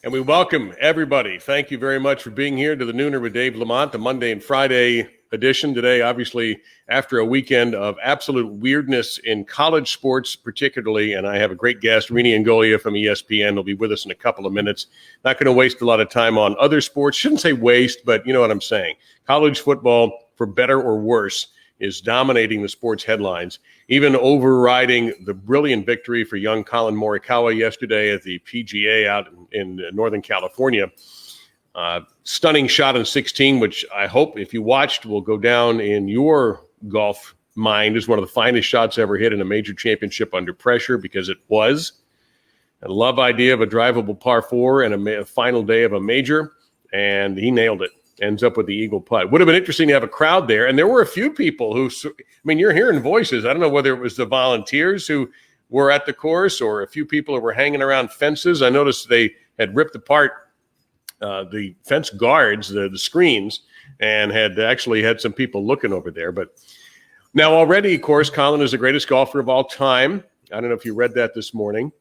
And we welcome everybody. Thank you very much for being here to the Nooner with Dave LaMont, the Monday and Friday edition today, obviously after a weekend of absolute weirdness in college sports particularly. And I have a great guest, Rene Ingoglia from ESPN. Will be with us in a couple of minutes. Not going to waste a lot of time on other sports. Shouldn't say waste, but you know what I'm saying. College football, for better or worse, is dominating the sports headlines, even overriding the brilliant victory for young Colin Morikawa yesterday at the PGA out in Northern California. Stunning shot on 16, which I hope, if you watched, will go down in your golf mind as one of the finest shots ever hit in a major championship under pressure, because it was. I love idea of a drivable par 4 and a final day of a major, and he nailed it. Ends up with the eagle putt. Would have been interesting to have a crowd there. And there were a few people who, I mean, you're hearing voices. I don't know whether it was the volunteers who were at the course or a few people who were hanging around fences. I noticed they had ripped apart the fence guards, the screens, and had actually had some people looking over there. But now already, of course, Colin is the greatest golfer of all time. I don't know if you read that this morning.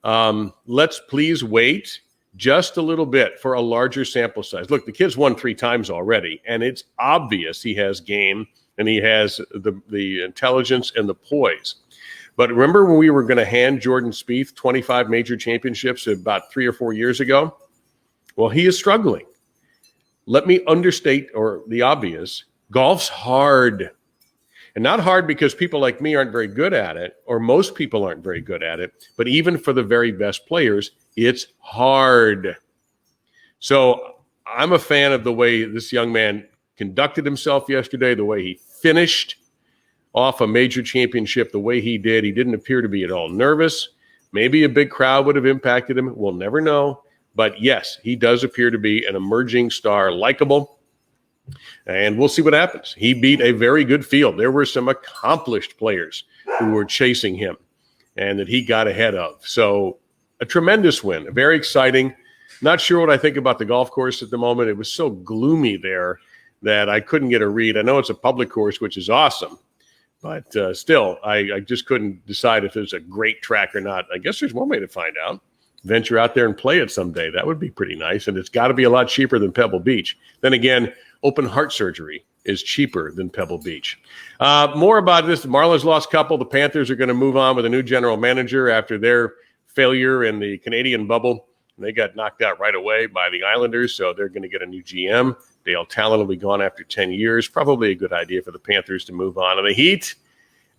Let's please wait just a little bit for a larger sample size. Look, the kid's won 3 times already, and it's obvious he has game and he has the intelligence and the poise. But remember when we were going to hand Jordan Spieth 25 major championships about 3 or 4 years ago? Well, he is struggling. Let me understate the obvious. Golf's hard. And not hard because people like me aren't very good at it, or most people aren't very good at it, but even for the very best players, it's hard. So I'm a fan of the way this young man conducted himself yesterday, the way he finished off a major championship the way he did. He didn't appear to be at all nervous. Maybe a big crowd would have impacted him. We'll never know. But yes, he does appear to be an emerging star, likable. And we'll see what happens. He beat a very good field. There were some accomplished players who were chasing him and that he got ahead of. So a tremendous win, very exciting. Not sure what I think about the golf course at the moment. It was so gloomy there that I couldn't get a read. I know it's a public course, which is awesome. But still, I just couldn't decide if it's a great track or not. I guess there's one way to find out. Venture out there and play it someday. That would be pretty nice. And it's got to be a lot cheaper than Pebble Beach. Then again, open heart surgery is cheaper than Pebble Beach. More about this. The Marlins lost couple. The Panthers are going to move on with a new general manager after their failure in the Canadian bubble. They got knocked out right away by the Islanders, so they're going to get a new GM. Dale Talon will be gone after 10 years. Probably a good idea for the Panthers to move on. And the Heat,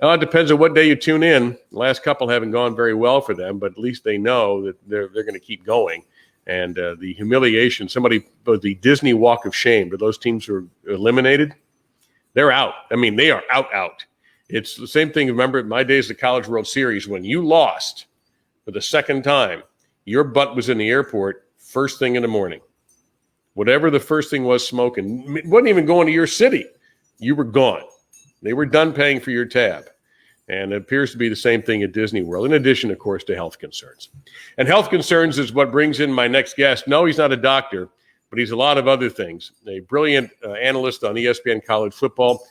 well, it depends on what day you tune in. The last couple haven't gone very well for them, but at least they know that they're going to keep going. And the humiliation, the Disney Walk of Shame, but those teams were eliminated. They're out. I mean, they are out. It's the same thing. Remember, in my days, the College World Series, when you lost for the second time, your butt was in the airport first thing in the morning. Whatever the first thing was smoking, it wasn't even going to your city. You were gone. They were done paying for your tab. And it appears to be the same thing at Disney World, in addition, of course, to health concerns. And health concerns is what brings in my next guest. No, he's not a doctor, but he's a lot of other things. A brilliant analyst on ESPN college football,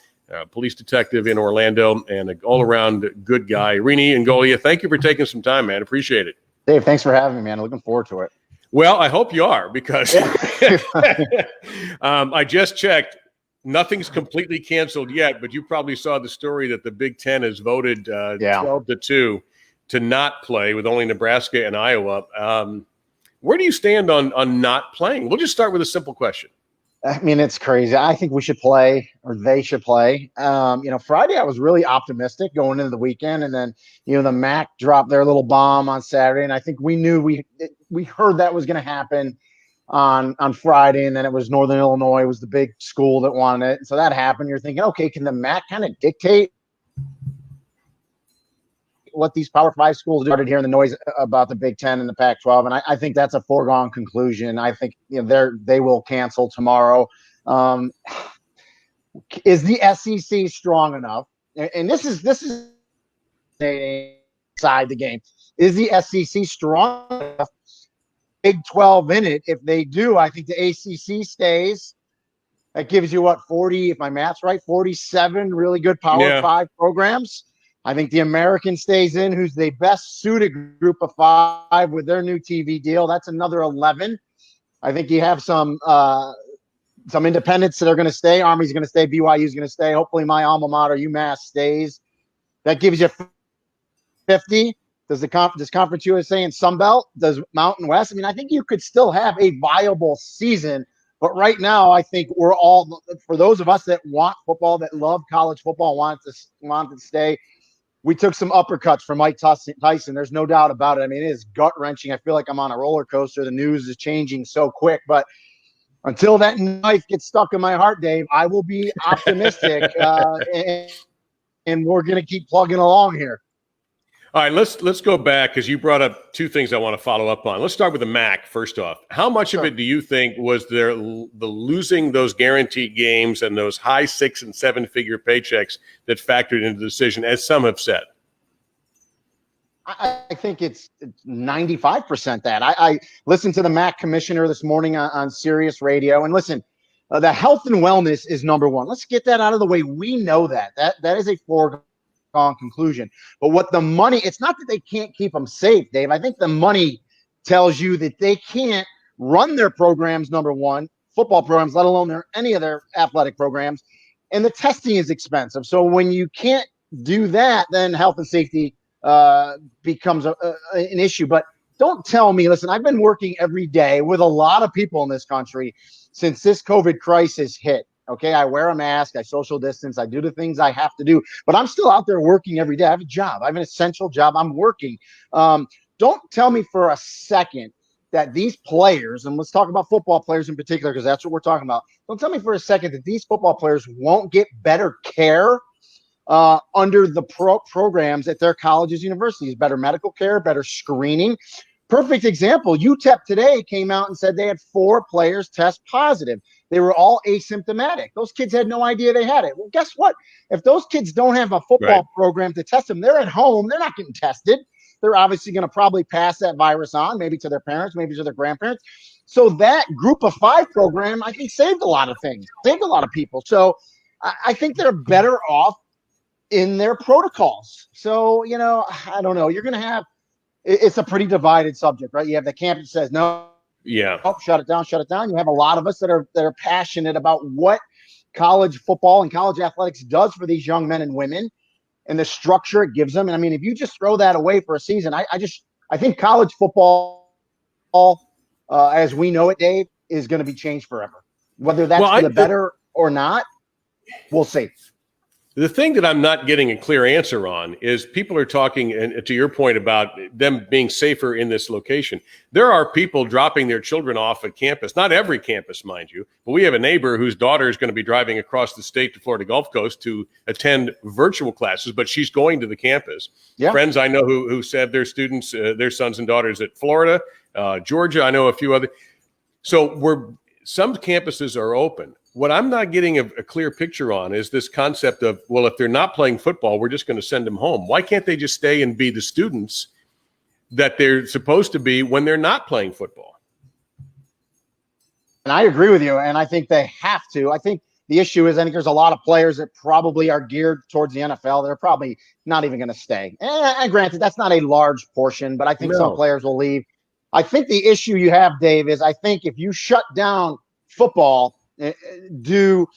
police detective in Orlando, and an all-around good guy. Rene Ingoglia, thank you for taking some time, man. Appreciate it. Dave, thanks for having me, man. Looking forward to it. Well, I hope you are, because I just checked. Nothing's completely canceled yet, but you probably saw the story that the Big Ten has voted 12-2 to not play, with only Nebraska and Iowa. Where do you stand on not playing? We'll just start with a simple question. I mean, it's crazy. I think we should play, or they should play. Friday I was really optimistic going into the weekend, and then the MAC dropped their little bomb on Saturday, and I think we knew we heard that was going to happen on Friday, and then it was Northern Illinois was the big school that wanted it, and so that happened. You're thinking, okay, can the MAC kind of dictate what these Power 5 schools do? Started hearing the noise about the Big Ten and the Pac-12, and I think that's a foregone conclusion. I think they will cancel tomorrow. Is the SEC strong enough? And this is inside the game. Is the SEC strong enough? Big 12 in it. If they do, I think the ACC stays. That gives you 40, if my math's right, 47 really good Power 5 programs. I think the American stays in, who's the best suited group of 5 with their new TV deal. That's another 11. I think you have some independents that are going to stay. Army's going to stay. BYU's going to stay. Hopefully my alma mater, UMass, stays. That gives you 50. Does Conference USA and Sun Belt? Does Mountain West? I mean, I think you could still have a viable season. But right now, I think we're all, for those of us that want football, that love college football, want it to stay, we took some uppercuts from Mike Tyson. There's no doubt about it. I mean, it is gut-wrenching. I feel like I'm on a roller coaster. The news is changing so quick. But until that knife gets stuck in my heart, Dave, I will be optimistic, and we're going to keep plugging along here. All right, let's go back because you brought up two things I want to follow up on. Let's start with the MAC first off. How much of it do you think was the losing those guaranteed games and those high 6- and 7-figure paychecks that factored into the decision, as some have said? I think it's 95% that. I listened to the MAC commissioner this morning on Sirius Radio, and listen, the health and wellness is number one. Let's get that out of the way. We know that is a foregone conclusion. But what the money, it's not that they can't keep them safe, Dave. I think the money tells you that they can't run their programs, number one, football programs, let alone any of their athletic programs. And the testing is expensive. So when you can't do that, then health and safety becomes an issue. But don't tell me, listen, I've been working every day with a lot of people in this country since this COVID crisis hit. Okay, I wear a mask, I social distance, I do the things I have to do, but I'm still out there working every day. I have a job. I have an essential job. I'm working. Don't tell me for a second that these players, and let's talk about football players in particular, because that's what we're talking about. Don't tell me for a second that these football players won't get better care under the programs at their colleges, universities, better medical care, better screening. Perfect example. UTEP today came out and said they had 4 players test positive. They were all asymptomatic. Those kids had no idea they had it. Well, guess what? If those kids don't have a football program to test them, they're at home. They're not getting tested. They're obviously going to probably pass that virus on, maybe to their parents, maybe to their grandparents. So that group of 5 program, I think, saved a lot of things, saved a lot of people. So I think they're better off in their protocols. So, I don't know. You're going to have, it's a pretty divided subject, right? You have the camp that says, no, shut it down, shut it down. You have a lot of us that are passionate about what college football and college athletics does for these young men and women and the structure it gives them. And I mean, if you just throw that away for a season, I think college football, as we know it, Dave, is going to be changed forever. Whether that's for the better or not, we'll see. The thing that I'm not getting a clear answer on is people are talking, and to your point about them being safer in this location. There are people dropping their children off at campus, not every campus, mind you, but we have a neighbor whose daughter is going to be driving across the state to Florida Gulf Coast to attend virtual classes, but she's going to the campus. Yeah. Friends I know who said their students, their sons and daughters at Florida, Georgia, I know a few other. So some campuses are open. What I'm not getting a clear picture on is this concept of, well, if they're not playing football, we're just going to send them home. Why can't they just stay and be the students that they're supposed to be when they're not playing football? And I agree with you, and I think they have to. I think the issue is I think there's a lot of players that probably are geared towards the NFL. They're probably not even going to stay. And granted, that's not a large portion, but I think some players will leave. I think the issue you have, Dave, is I think if you shut down football, do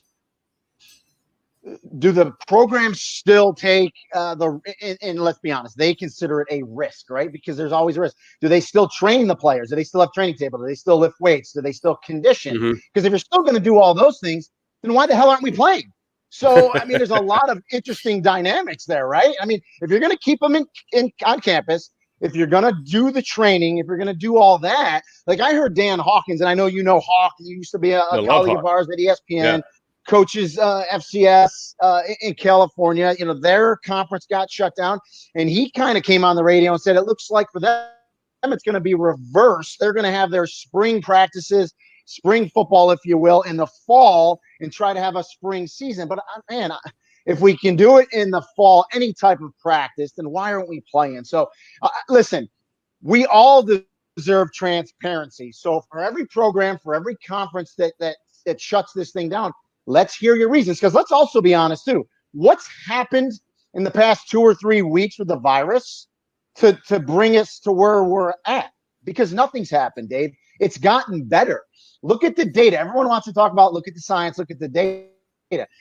the programs still take and let's be honest, they consider it a risk, right? Because there's always a risk. Do they still train the players? Do they still have training table? Do they still lift weights? Do they still condition? Because if you're still going to do all those things, then why the hell aren't we playing? So, I mean, there's a lot of interesting dynamics there, right? I mean, if you're going to keep them on campus, if you're going to do the training, if you're going to do all that, like I heard Dan Hawkins, and I know you know Hawk, you used to be a colleague of ours at ESPN, coaches FCS in California. Their conference got shut down, and he kind of came on the radio and said it looks like for them it's going to be reversed. They're going to have their spring practices, spring football, if you will, in the fall and try to have a spring season. But, man, if we can do it in the fall, any type of practice, then why aren't we playing? So, listen, we all deserve transparency. So for every program, for every conference that shuts this thing down, let's hear your reasons. Because let's also be honest, too. What's happened in the past 2 or 3 weeks with the virus to bring us to where we're at? Because nothing's happened, Dave. It's gotten better. Look at the data. Everyone wants to talk about, look at the science, look at the data.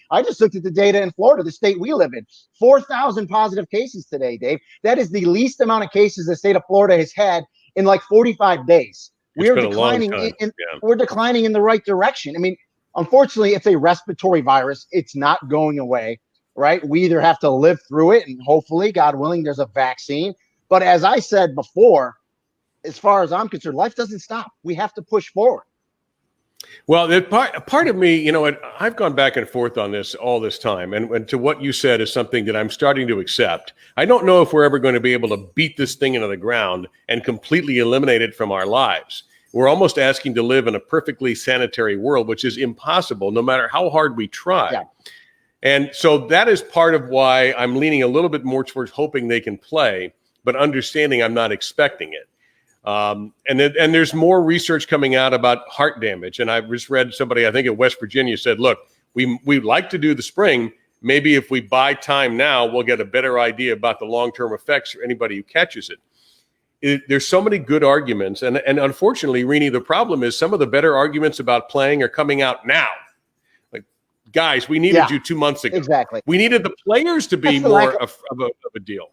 I just looked at the data in Florida, the state we live in. 4,000 positive cases today, Dave. That is the least amount of cases the state of Florida has had in like 45 days. It's been a long time. We're declining in the right direction. I mean, unfortunately, it's a respiratory virus. It's not going away, right? We either have to live through it, and hopefully, God willing, there's a vaccine. But as I said before, as far as I'm concerned, life doesn't stop. We have to push forward. Well, part of me, you know, I've gone back and forth on this all this time, and to what you said is something that I'm starting to accept. I don't know if we're ever going to be able to beat this thing into the ground and completely eliminate it from our lives. We're almost asking to live in a perfectly sanitary world, which is impossible no matter how hard we try. Yeah. And so that is part of why I'm leaning a little bit more towards hoping they can play, but understanding I'm not expecting it. And there's more research coming out about heart damage. And I just read somebody, I think at West Virginia, said, look, we like to do the spring. Maybe if we buy time now, we'll get a better idea about the long-term effects for anybody who catches it. There's so many good arguments. And unfortunately, Rene, the problem is some of the better arguments about playing are coming out now. Like, guys, we needed you 2 months ago. Exactly. We needed the players to be more of a deal.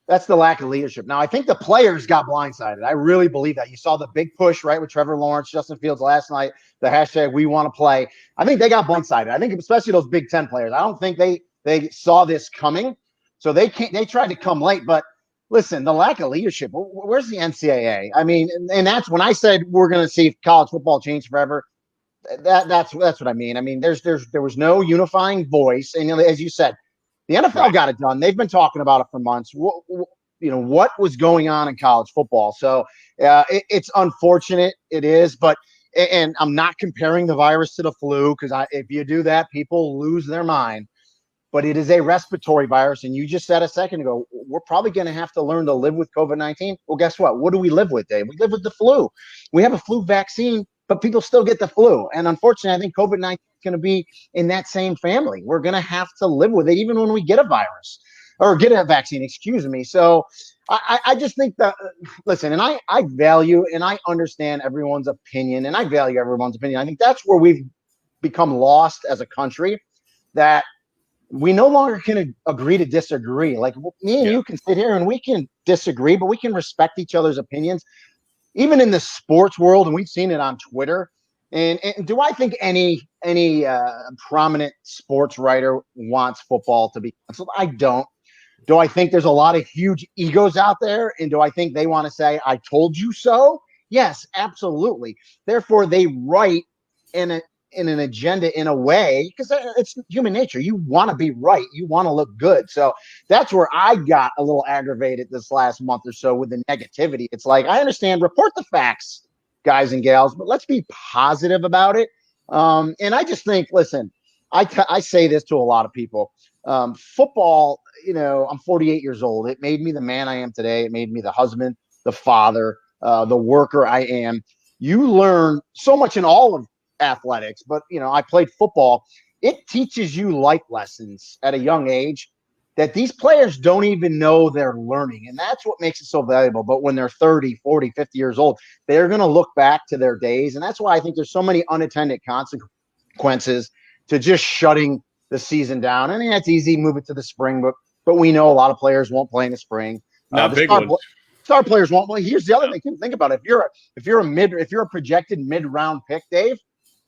That's the lack of leadership. Now, I think the players got blindsided. I really believe that. You saw the big push, right, with Trevor Lawrence, Justin Fields last night, the hashtag we want to play. I think they got blindsided. I think especially those Big Ten players. I don't think they saw this coming. So they tried to come late. But listen, the lack of leadership, where's the NCAA? I mean, and that's when I said we're going to see college football change forever. That's what I mean. I mean, there was no unifying voice. And as you said, the NFL got it done. They've been talking about it for months. What was going on in college football? So it's unfortunate. It is, and I'm not comparing the virus to the flu because if you do that, people lose their mind. But it is a respiratory virus, and you just said a second ago, we're probably going to have to learn to live with COVID-19. Well, guess what? What do we live with, Dave? We live with the flu. We have a flu vaccine, but people still get the flu. And unfortunately, I think COVID-19 is going to be in that same family. We're going to have to live with it even when we get a virus or get a vaccine, excuse me. So I just think that, listen, and I value and I understand everyone's opinion, and I value everyone's opinion. I think that's where we've become lost as a country, that we no longer can agree to disagree. Like me and you can sit here and we can disagree, but we can respect each other's opinions. Even in the sports world, and we've seen it on Twitter. And do I think any prominent sports writer wants football to be canceled? I don't. Do I think there's a lot of huge egos out there? And do I think they want to say, I told you so? Yes, absolutely. Therefore, they write in an agenda in a way, because it's human nature. You want to be right. You want to look good. So that's where I got a little aggravated this last month or so with the negativity. It's like, I understand, report the facts, guys and gals, but let's be positive about it. And I just think, listen, I say this to a lot of people. Football, I'm 48 years old. It made me the man I am today. It made me the husband, the father, the worker I am. You learn so much in all of athletics, but I played football. It teaches you life lessons at a young age that these players don't even know they're learning, and that's what makes it so valuable. But when they're 30, 40, 50 years old, they're going to look back to their days, and that's why I think there's so many unintended consequences to just shutting the season down. I mean, that's easy, move it to the spring, but we know a lot of players won't play in the spring. Star players won't. Well, here's the other thing. Think about it. If you're a projected mid-round pick, Dave,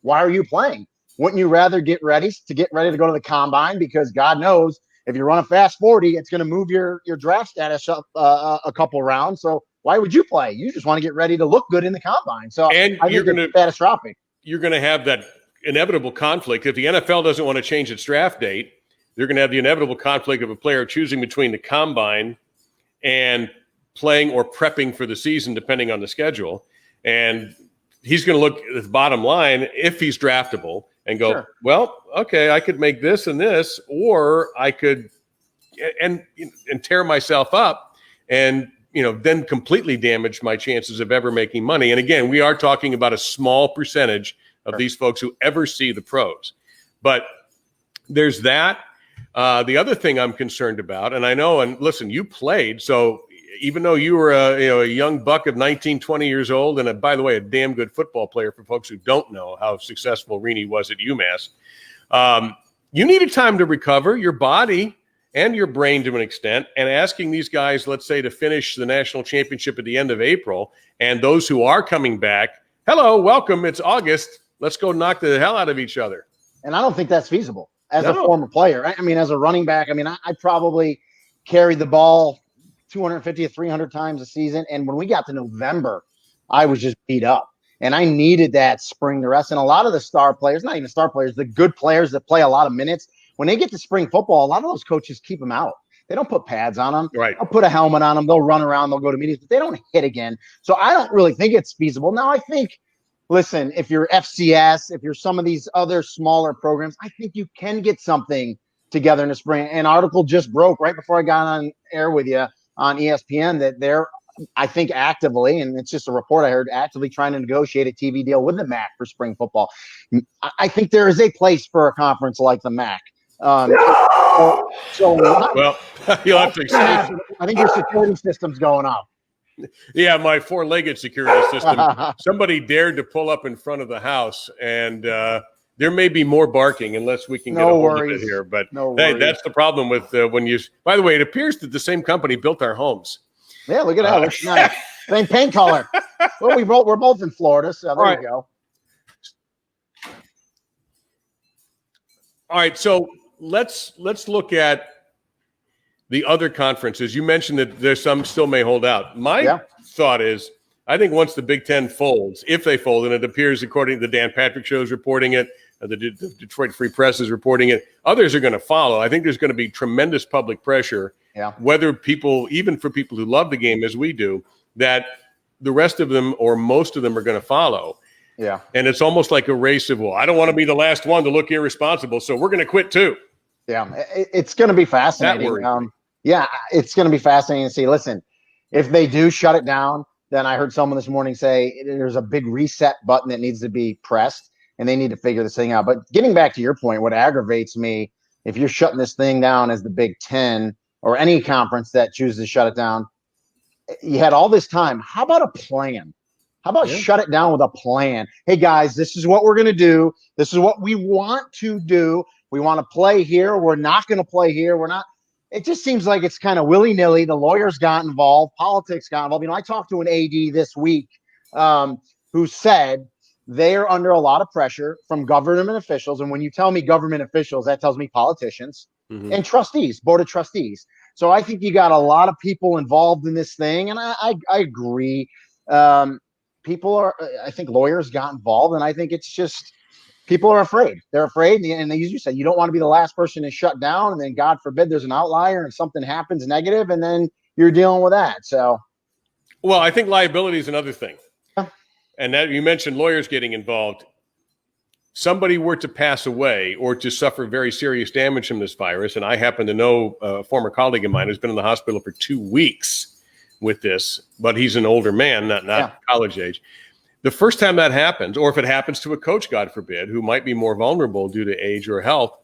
why are you playing? Wouldn't you rather get ready to go to the combine? Because God knows if you run a fast 40, it's going to move your draft status up a couple rounds. So why would you play? You just want to get ready to look good in the combine. So I think it's catastrophic. You're going to have that inevitable conflict. If the NFL doesn't want to change its draft date, they're going to have the inevitable conflict of a player choosing between the combine and playing or prepping for the season, depending on the schedule. And he's going to look at the bottom line, if he's draftable, and go, well, okay, I could make this and this, or I could and tear myself up and then completely damage my chances of ever making money. And again, we are talking about a small percentage of these folks who ever see the pros. But there's that. The other thing I'm concerned about, and I know, and listen, you played, so even though you were a young buck of 19, 20 years old, and by the way, a damn good football player for folks who don't know how successful Rene was at UMass, you needed time to recover your body and your brain to an extent, and asking these guys, let's say, to finish the national championship at the end of April, and those who are coming back, hello, welcome, it's August, let's go knock the hell out of each other. And I don't think that's feasible as a former player. I mean, as a running back, I mean, I probably carried the ball 250 to 300 times a season. And when we got to November, I was just beat up. And I needed that spring to rest. And a lot of the star players, not even star players, the good players that play a lot of minutes, when they get to spring football, a lot of those coaches keep them out. They don't put pads on them. Right. They'll put a helmet on them. They'll run around. They'll go to meetings. But they don't hit again. So I don't really think it's feasible. Now, I think, listen, if you're FCS, if you're some of these other smaller programs, I think you can get something together in the spring. An article just broke right before I got on air with you on ESPN that they're, I think, actively, and it's just a report I heard, actively trying to negotiate a TV deal with the MAC for spring football. I think there is a place for a conference like the MAC. Well, you'll have to excuse me. I think your security system's going up. Yeah, my four-legged security system. Somebody dared to pull up in front of the house, and there may be more barking unless we can get a hold of it here. But hey, that's the problem with when you. By the way, it appears that the same company built our homes. Yeah, look at that. Looks nice. Same paint color. Well, we're both in Florida, so there you go. All right, so let's look at the other conferences. You mentioned that there's some still may hold out. My thought is, I think once the Big Ten folds, if they fold, and it appears according to the Dan Patrick Show is reporting it, the Detroit Free Press is reporting it, others are going to follow. I think there's going to be tremendous public pressure, whether people, even for people who love the game as we do, that the rest of them or most of them are going to follow. Yeah. And it's almost like a race of, well, I don't want to be the last one to look irresponsible, so we're going to quit too. Yeah, it's going to be fascinating. It's going to be fascinating to see. Listen, if they do shut it down, then I heard someone this morning say there's a big reset button that needs to be pressed, and they need to figure this thing out. But getting back to your point, what aggravates me, if you're shutting this thing down as the Big Ten or any conference that chooses to shut it down, you had all this time. How about a plan? How about shut it down with a plan? Hey, guys, this is what we're going to do. This is what we want to do. We want to play here. We're not going to play here. We're not. It just seems like it's kind of willy-nilly. The lawyers got involved. Politics got involved. You know, I talked to an AD this week who said they're under a lot of pressure from government officials. And when you tell me government officials, that tells me politicians and trustees, board of trustees. So I think you got a lot of people involved in this thing. And I agree. I think lawyers got involved. And I think it's just, people are afraid. They're afraid. And as you said, you don't want to be the last person to shut down. And then God forbid there's an outlier and something happens negative, and then you're dealing with that. So, well, I think liability is another thing. And that you mentioned lawyers getting involved. Somebody were to pass away or to suffer very serious damage from this virus. And I happen to know a former colleague of mine who's been in the hospital for 2 weeks with this, but he's an older man, not college age. The first time that happens, or if it happens to a coach, God forbid, who might be more vulnerable due to age or health,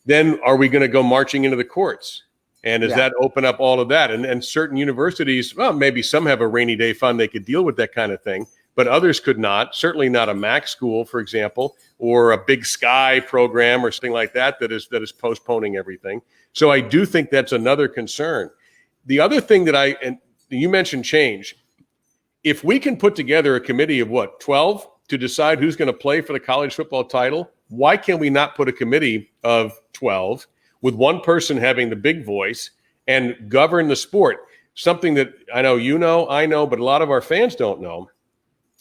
then are we going to go marching into the courts? And does that open up all of that? And certain universities, well, maybe some have a rainy day fund. They could deal with that kind of thing, but others could not. Certainly not a MAC school, for example, or a Big Sky program or something like that that is postponing everything. So I do think that's another concern. The other thing that and you mentioned change. If we can put together a committee of 12 to decide who's going to play for the college football title, why can we not put a committee of 12 with one person having the big voice and govern the sport? Something that I know, but a lot of our fans don't know.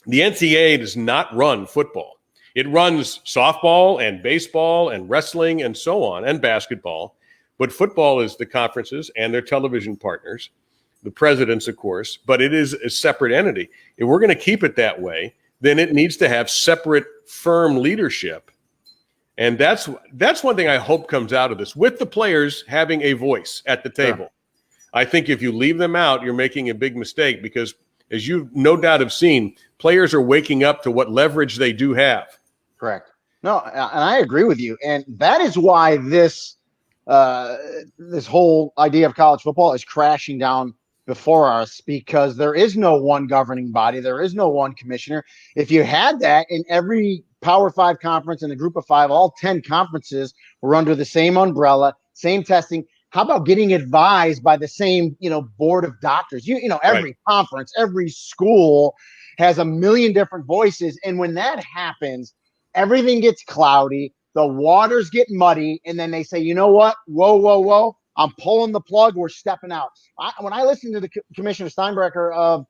The NCAA does not run football. It runs softball and baseball and wrestling and so on, and basketball. But football is the conferences and their television partners. The presidents, of course, but it is a separate entity. If we're going to keep it that way, then it needs to have separate, firm leadership. And that's one thing I hope comes out of this, with the players having a voice at the table. I think if you leave them out, you're making a big mistake because, as you no doubt have seen, players are waking up to what leverage they do have. Correct. No, and I agree with you. And that is why this this whole idea of college football is crashing down before us because there is no one governing body. There is no one commissioner. If you had that in every Power 5 conference and the Group of 5, all 10 conferences were under the same umbrella, same testing. How about getting advised by the same, board of doctors? Every Right. conference, every school has a million different voices. And when that happens, everything gets cloudy, the waters get muddy, and then they say, you know what? Whoa, whoa, whoa. I'm pulling the plug. We're stepping out. When I listened to the Commissioner Steinbrecher of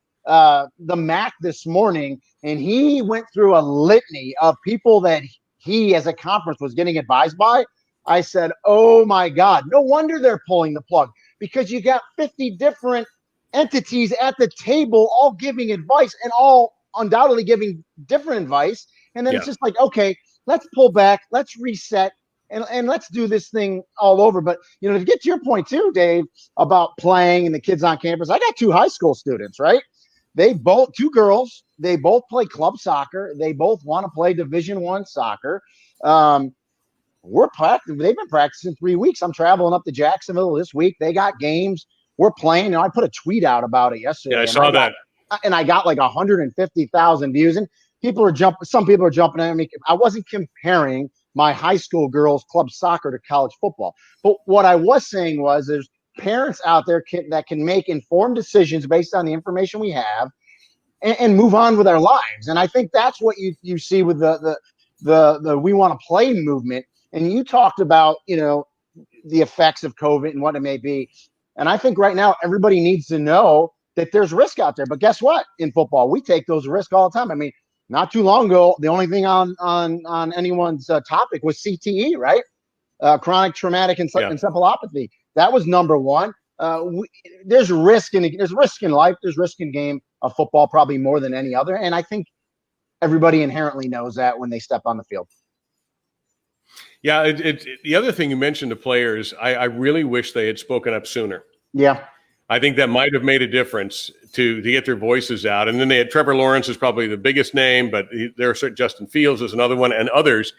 the MAC this morning, and he went through a litany of people that he as a conference was getting advised by, I said, oh my God, no wonder they're pulling the plug, because you got 50 different entities at the table all giving advice and all undoubtedly giving different advice. And then Yeah. it's just like, okay, let's pull back, let's reset, and let's do this thing all over. But, to get to your point too, Dave, about playing and the kids on campus, I got 2 high school students, right? Two girls, they both play club soccer. They both want to play Division I soccer. They've been practicing 3 weeks. I'm traveling up to Jacksonville this week. They got games. We're playing. I put a tweet out about it yesterday. Yeah, I saw that. And I got like 150,000 views. And some people are jumping at me. I wasn't comparing my high school girls club soccer to college football. But what I was saying was there's parents out there that can make informed decisions based on the information we have and move on with our lives. And I think that's what you see with the we want to play movement. And you talked about, the effects of COVID and what it may be. And I think right now everybody needs to know that there's risk out there. But guess what? In football, we take those risks all the time. I mean, not too long ago, the only thing on anyone's topic was CTE, right? Chronic traumatic encephalopathy. That was number one. There's risk in life. There's risk in game of football, probably more than any other. And I think everybody inherently knows that when they step on the field. Yeah, the other thing you mentioned, the players, I really wish they had spoken up sooner. Yeah. I think that might have made a difference to get their voices out. And then they had Trevor Lawrence is probably the biggest name, but Justin Fields is another one, and others.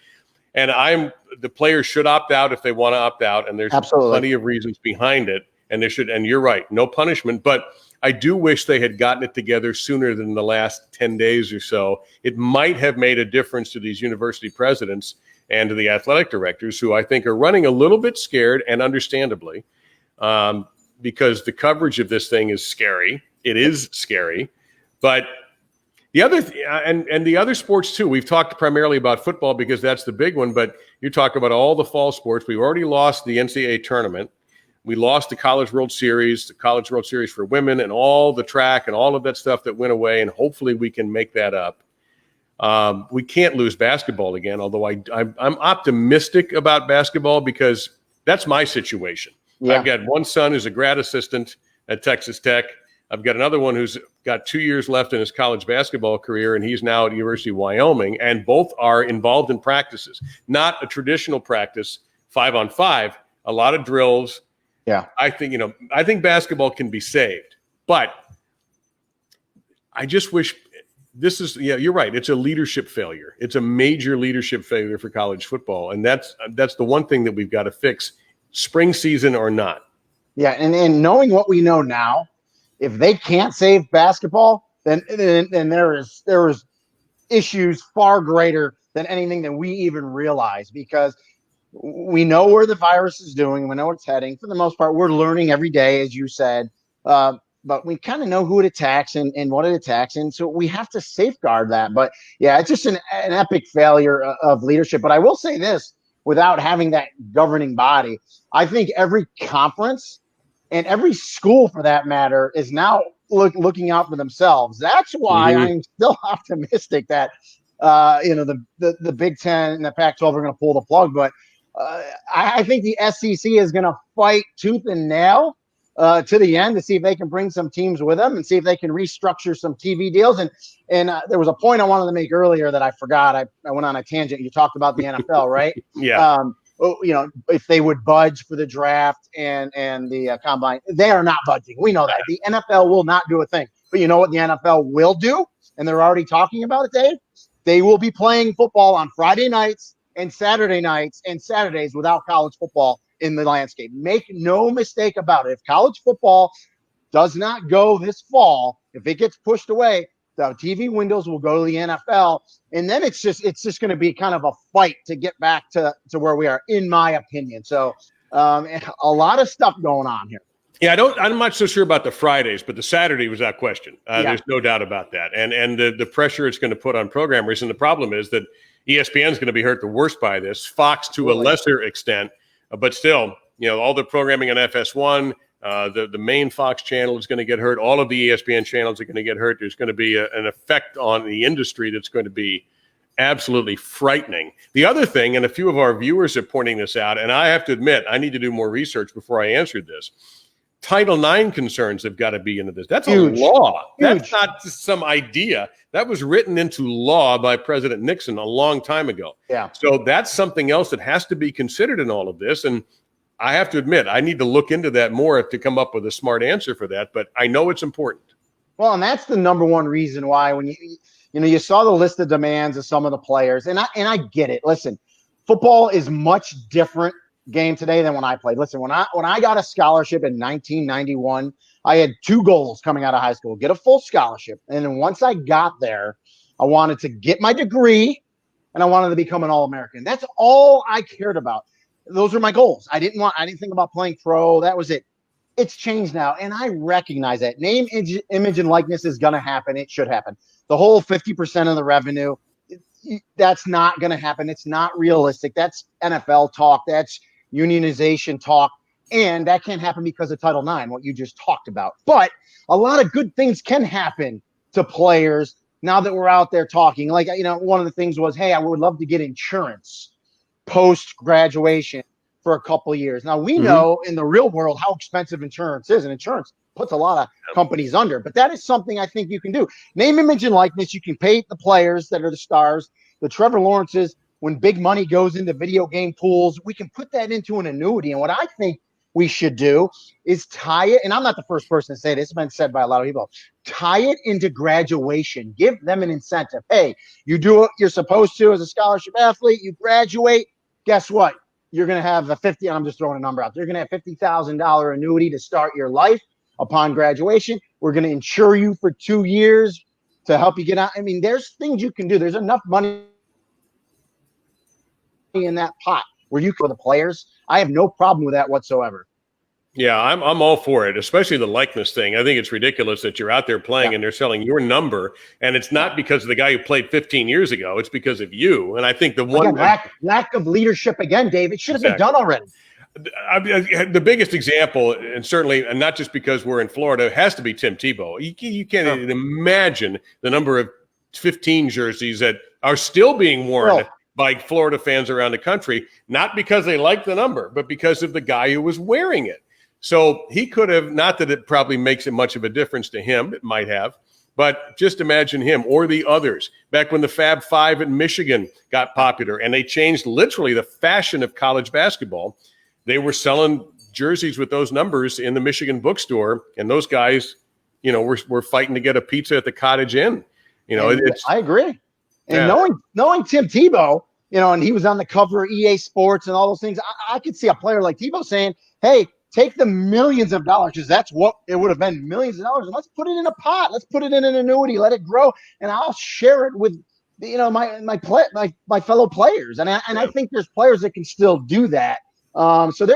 And the players should opt out if they want to opt out, and there's Absolutely plenty of reasons behind it. And and you're right, no punishment. But I do wish they had gotten it together sooner than the last 10 days or so. It might have made a difference to these university presidents and to the athletic directors, who I think are running a little bit scared, and understandably, because the coverage of this thing is scary. It is scary. But the other and the other sports too, we've talked primarily about football because that's the big one, but you're talking about all the fall sports. We've already lost the NCAA tournament. We lost the College World Series for women, and all the track and all of that stuff that went away, and hopefully we can make that up. We can't lose basketball again, although I'm optimistic about basketball because that's my situation. Yeah. I've got one son who's a grad assistant at Texas Tech. I've got another one who's got 2 years left in his college basketball career, and he's now at the University of Wyoming, and both are involved in practices. Not a traditional practice, 5-on-5, a lot of drills. Yeah. I think basketball can be saved, but I just wish you're right. It's a leadership failure. It's a major leadership failure for college football. And that's the one thing that we've got to fix, spring season or not. Yeah. And knowing what we know now, if they can't save basketball, then there is issues far greater than anything that we even realize, because we know where the virus is doing. We know where it's heading. For the most part, we're learning every day, as you said. But we kind of know who it attacks and what it attacks. And so we have to safeguard that. But yeah, it's just an epic failure of leadership. But I will say this, without having that governing body, I think every conference and every school for that matter is now looking out for themselves. That's why I'm still optimistic that, the Big Ten and the Pac-12 are going to pull the plug. But I think the SEC is going to fight tooth and nail to the end to see if they can bring some teams with them and see if they can restructure some TV deals. And there was a point I wanted to make earlier that I forgot. I went on a tangent. You talked about the NFL, right? Yeah. If they would budge for the draft and the combine, they are not budging. We know that. The NFL will not do a thing. But you know what the NFL will do? And they're already talking about it, Dave? They will be playing football on Friday nights and Saturday nights and Saturdays without college football in the landscape. Make no mistake about it. If college football does not go this fall, if it gets pushed away, the TV windows will go to the NFL, and then it's just going to be kind of a fight to get back to where we are, in my opinion. So a lot of stuff going on here. Yeah, I'm not so sure about the Fridays, but the Saturday was that question. There's no doubt about that. And the pressure it's going to put on programmers. And the problem is that ESPN is going to be hurt the worst by this. Fox to a lesser extent, but still, all the programming on FS1, the main Fox channel is going to get hurt. All of the ESPN channels are going to get hurt. There's going to be an effect on the industry that's going to be absolutely frightening. The other thing, and a few of our viewers are pointing this out, and I have to admit, I need to do more research before I answered this. Title IX concerns have got to be into this. That's huge. A law. Huge. That's not just some idea. That was written into law by President Nixon a long time ago. Yeah. So that's something else that has to be considered in all of this. And I have to admit, I need to look into that more to come up with a smart answer for that. But I know it's important. Well, and that's the number one reason why when you saw the list of demands of some of the players, and I get it. Listen, football is much different game today than when I played. Listen, when I got a scholarship in 1991, I had two goals coming out of high school: get a full scholarship, and then once I got there, I wanted to get my degree, and I wanted to become an All-American. That's all I cared about. Those were my goals. I didn't think about playing pro. That was it. It's changed now, and I recognize that. Name, image, and likeness is going to happen. It should happen. The whole 50% of the revenue, that's not going to happen. It's not realistic. That's NFL talk. That's unionization talk, and that can't happen because of Title IX, what you just talked about. But a lot of good things can happen to players now that we're out there talking. Like, one of the things was, hey, I would love to get insurance post-graduation for a couple of years. Now, we know in the real world how expensive insurance is, and insurance puts a lot of companies under. But that is something I think you can do. Name, image, and likeness. You can pay the players that are the stars, the Trevor Lawrences. When big money goes into video game pools, we can put that into an annuity. And what I think we should do is tie it, and I'm not the first person to say this, it's been said by a lot of people, tie it into graduation. Give them an incentive. Hey, you do what you're supposed to as a scholarship athlete, you graduate, guess what? You're going to have I'm just throwing a number out there, you're going to have $50,000 annuity to start your life upon graduation. We're going to insure you for 2 years to help you get out. I mean, there's things you can do. There's enough money in that pot where you for the players. I have no problem with that whatsoever. Yeah, I'm all for it, especially the likeness thing. I think it's ridiculous that you're out there playing and they're selling your number, and it's not because of the guy who played 15 years ago. It's because of you. And I think lack of leadership again, Dave. It should have been done already. The biggest example, and certainly, and not just because we're in Florida, has to be Tim Tebow. You can't even imagine the number of 15 jerseys that are still being worn by Florida fans around the country, not because they like the number, but because of the guy who was wearing it. So he could have, not that it probably makes it much of a difference to him, it might have, but just imagine him or the others. Back when the Fab Five in Michigan got popular and they changed literally the fashion of college basketball, they were selling jerseys with those numbers in the Michigan bookstore, and those guys, were fighting to get a pizza at the Cottage Inn. I agree. And knowing Tim Tebow, and he was on the cover of EA Sports and all those things, I could see a player like Tebow saying, hey, take the millions of dollars, because that's what it would have been, millions of dollars, and let's put it in a pot. Let's put it in an annuity. Let it grow, and I'll share it with my fellow players. And I think there's players that can still do that. So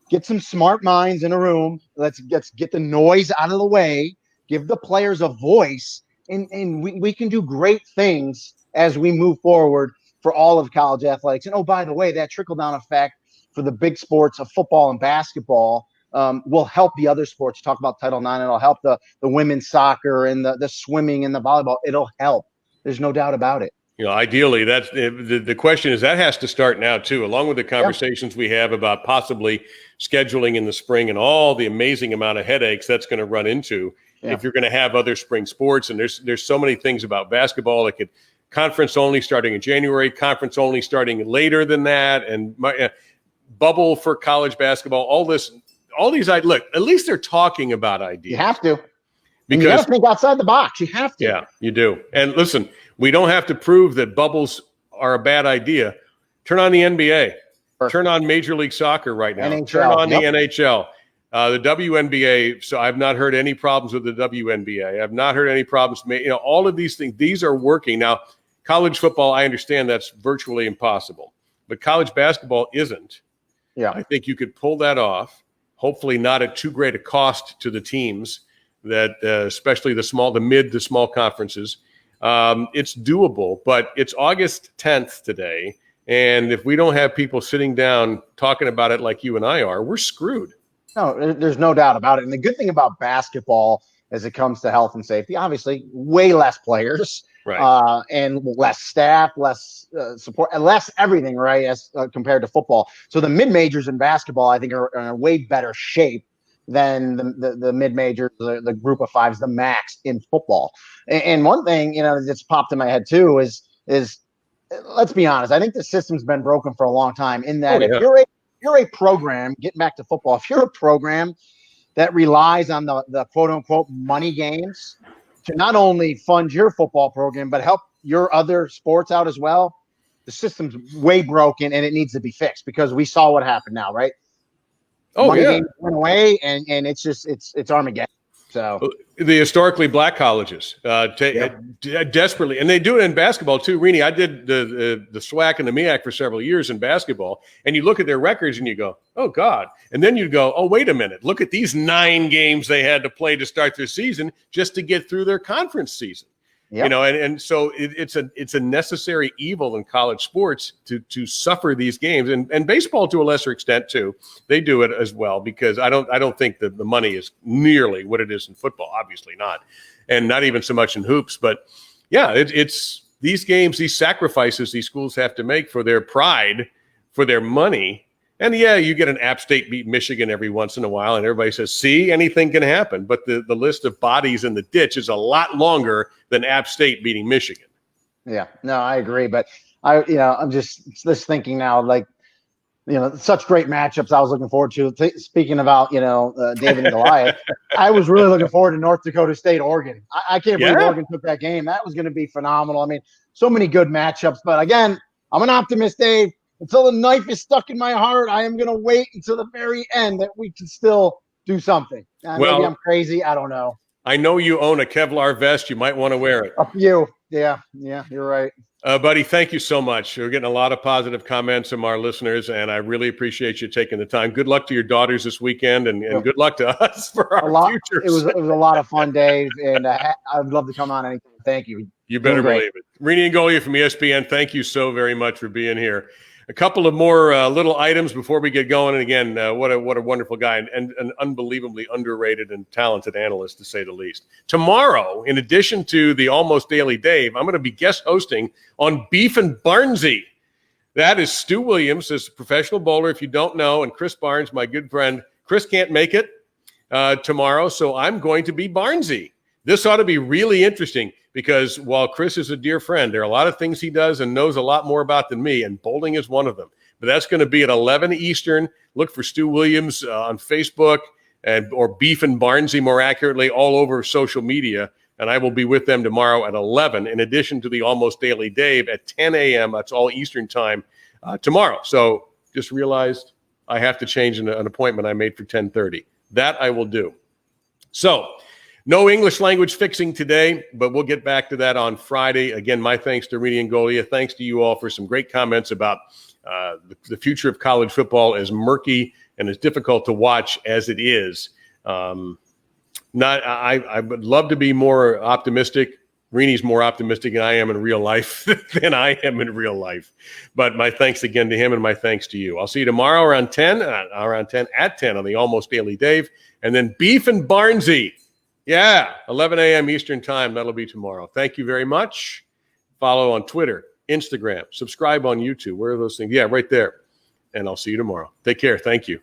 get some smart minds in a room. Let's get the noise out of the way. Give the players a voice. And we can do great things as we move forward for all of college athletics. And, oh, by the way, that trickle-down effect for the big sports of football and basketball will help the other sports. Talk about Title IX. It'll help the women's soccer and the swimming and the volleyball. It'll help. There's no doubt about it. Ideally, that's the question is that has to start now, too, along with the conversations we have about possibly scheduling in the spring and all the amazing amount of headaches that's going to run into. If you're going to have other spring sports, and there's so many things about basketball that could conference only starting in January, conference only starting later than that, and bubble for college basketball. All these look. At least they're talking about ideas. You have to, because you got to think outside the box. You have to. Yeah, you do. And listen, we don't have to prove that bubbles are a bad idea. Turn on the NBA. Turn on Major League Soccer right now. NHL, Turn on the NHL. The WNBA, so I've not heard any problems with the WNBA. I've not heard any problems. All of these things, these are working. Now, college football, I understand that's virtually impossible. But college basketball isn't. Yeah. I think you could pull that off, hopefully not at too great a cost to the teams, that especially the mid to small conferences. It's doable, but it's August 10th today. And if we don't have people sitting down talking about it like you and I are, we're screwed. No, there's no doubt about it. And the good thing about basketball as it comes to health and safety, obviously way less players, right, and less staff, less support, and less everything, right, as compared to football. So the mid-majors in basketball, I think, are in a way better shape than the mid-majors, the group of fives, the max in football. And one thing, that's popped in my head too is let's be honest, I think the system's been broken for a long time in that if you're a program, getting back to football, if you're a program that relies on the quote unquote money games to not only fund your football program, but help your other sports out as well, the system's way broken and it needs to be fixed because we saw what happened now, right? Money games went away and it's Armageddon. So the historically black colleges desperately, and they do it in basketball too. Rene, I did the SWAC and the MEAC for several years in basketball, and you look at their records and you go, oh God. And then you go, oh, wait a minute. Look at these 9 games they had to play to start their season just to get through their conference season. Yep. And so it's a necessary evil in college sports to suffer these games, and baseball to a lesser extent too. They do it as well because I don't think that the money is nearly what it is in football. Obviously not, and not even so much in hoops. But yeah, it's these games, these sacrifices these schools have to make for their pride, for their money. And yeah, you get an App State beat Michigan every once in a while, and everybody says, see, anything can happen. But the list of bodies in the ditch is a lot longer than App State beating Michigan. Yeah, no, I agree. But I'm just thinking now, like, such great matchups I was looking forward to. Speaking about, David and Goliath, I was really looking forward to North Dakota State, Oregon. I can't believe Oregon took that game. That was going to be phenomenal. I mean, so many good matchups. But again, I'm an optimist, Dave. Until the knife is stuck in my heart, I am going to wait until the very end that we can still do something. Maybe I'm crazy. I don't know. I know you own a Kevlar vest. You might want to wear it. Up you. Yeah, you're right. Buddy, thank you so much. We're getting a lot of positive comments from our listeners, and I really appreciate you taking the time. Good luck to your daughters this weekend, and good luck to us for our future. It was a lot of fun, Dave, and I'd love to come on anytime. Thank you. You better believe it. Rene Ingoglia from ESPN, thank you so very much for being here. A couple of more little items before we get going. And again, what a wonderful guy and an unbelievably underrated and talented analyst, to say the least. Tomorrow, in addition to the Almost Daily Dave, I'm going to be guest hosting on Beef and Barnsey. That is Stu Williams, this professional bowler, if you don't know, and Chris Barnes, my good friend. Chris can't make it tomorrow, so I'm going to be Barnsey. This ought to be really interesting because while Chris is a dear friend, there are a lot of things he does and knows a lot more about than me, and bowling is one of them. But that's going to be at 11 Eastern. Look for Stu Williams on Facebook or Beef and Barnsey, more accurately, all over social media. And I will be with them tomorrow at 11, in addition to the Almost Daily Dave at 10 a.m. That's all Eastern time tomorrow. So just realized I have to change an appointment I made for 10:30. That I will do. So no English language fixing today, but we'll get back to that on Friday. Again, my thanks to Rene Ingoglia. Thanks to you all for some great comments about the future of college football, as murky and as difficult to watch as it is. I would love to be more optimistic. Rene's more optimistic than I am in real life But my thanks again to him, and my thanks to you. I'll see you tomorrow around 10 at 10 on the Almost Daily Dave. And then Beef and Barnsey. Yeah, 11 a.m. Eastern time. That'll be tomorrow. Thank you very much. Follow on Twitter, Instagram, subscribe on YouTube. Where are those things? Yeah, right there. And I'll see you tomorrow. Take care. Thank you.